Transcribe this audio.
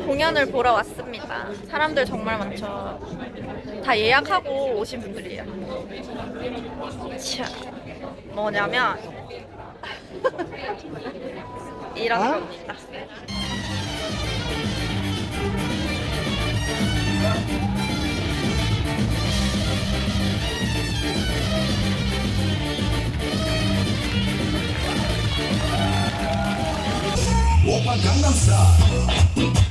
공연을 보러 왔습니다. 사람들 정말 많죠. 다 예약하고 오신 분들이에요. 자, 뭐냐면 이런 겁니다. 오빠 강남스타일